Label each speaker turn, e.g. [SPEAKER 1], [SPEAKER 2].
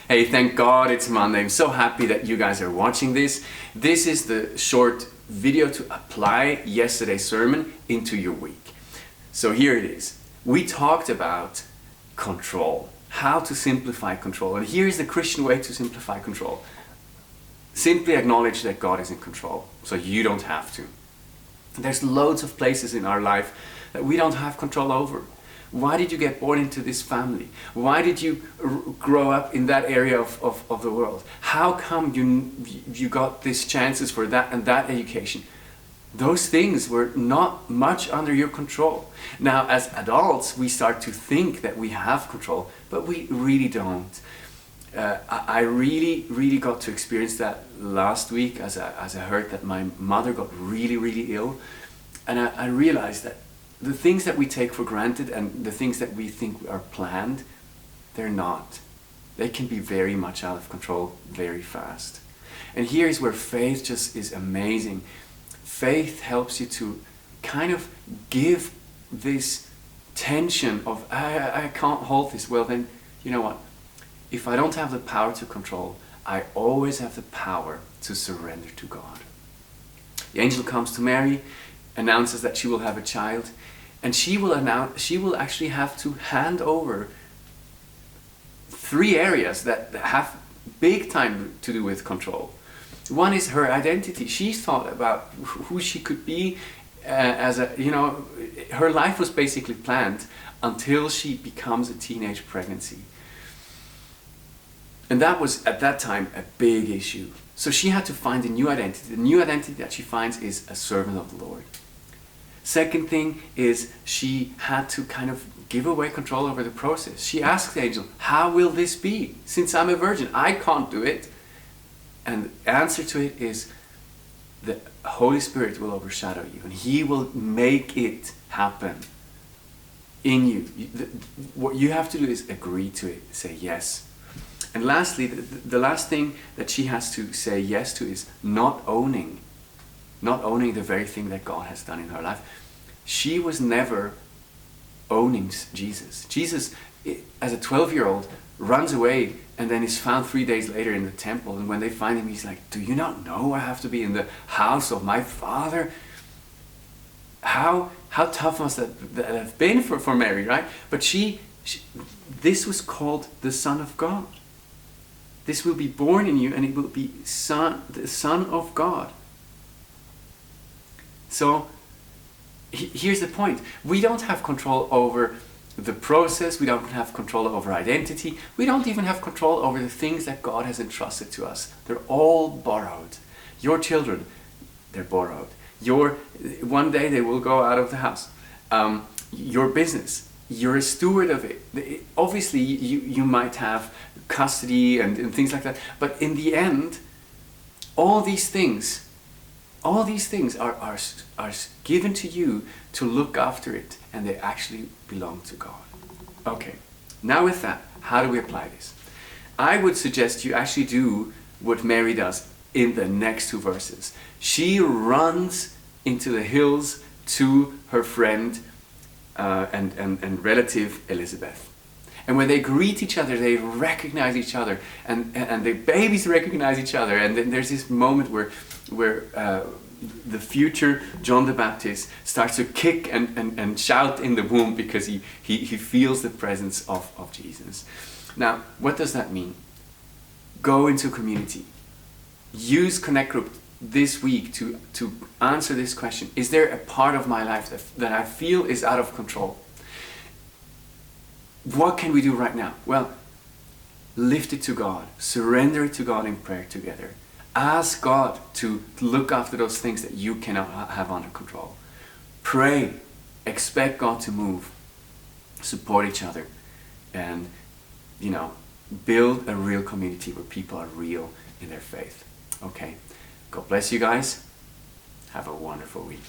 [SPEAKER 1] Hey, thank God it's Monday. I'm so happy that you guys are watching this. This is the short video to apply yesterday's sermon into your week. So here it is. We talked about control, how to simplify control. And here's the Christian way to simplify control. Simply acknowledge that God is in control, so you don't have to. There's loads of places in our life that we don't have control over. Why did you get born into this family? Why did you grow up in that area of the world? How come you got these chances for that and that education? Those things were not much under your control. Now, as adults, we start to think that we have control, but we really don't. I really got to experience that last week as I heard that my mother got really ill, and I realized that the things that we take for granted and the things that we think are planned, they're not. They can be very much out of control very fast. And here's where faith just is amazing. Faith helps you to kind of give this tension of, I can't hold this. Well then, you know what? If I don't have the power to control, I always have the power to surrender to God. The angel comes to Mary, announces that she will have a child, and she will actually have to hand over 3 areas that have big time to do with control. One is her identity. She thought about who she could be her life was basically planned until she becomes a teenage pregnancy. And that was, at that time, a big issue. So she had to find a new identity. The new identity that she finds is a servant of the Lord. Second thing is she had to kind of give away control over the process. She asked the angel, how will this be? Since I'm a virgin, I can't do it. And the answer to it is the Holy Spirit will overshadow you and He will make it happen in you. What you have to do is agree to it, say yes. And lastly, the last thing that she has to say yes to is not owning the very thing that God has done in her life. She was never owning Jesus. Jesus, as a 12-year-old, runs away and then is found 3 days later in the temple. And when they find him, he's like, do you not know I have to be in the house of my Father? How tough must that have been for Mary, right? But this was called the Son of God. This will be born in you and it will be the Son of God. So here's the point. We don't have control over the process. We don't have control over identity. We don't even have control over the things that God has entrusted to us. They're all borrowed. Your children, they're borrowed. One day they will go out of the house. Your business, you're a steward of it. Obviously, you might have custody and things like that. But in the end, all these things are given to you to look after it, and they actually belong to God. Okay, now with that, how do we apply this? I would suggest you actually do what Mary does in the next 2 verses. She runs into the hills to her friend and relative Elizabeth. And when they greet each other, they recognize each other, and the babies recognize each other. And then there's this moment where the future John the Baptist starts to kick and shout in the womb because he feels the presence of Jesus. Now, what does that mean? Go into community. Use Connect Group this week to answer this question. Is there a part of my life that I feel is out of control? What can we do right now? Well, lift it to God. Surrender it to God in prayer together. Ask God to look after those things that you cannot have under control. Pray. Expect God to move. Support each other. And, build a real community where people are real in their faith. Okay? God bless you guys. Have a wonderful week.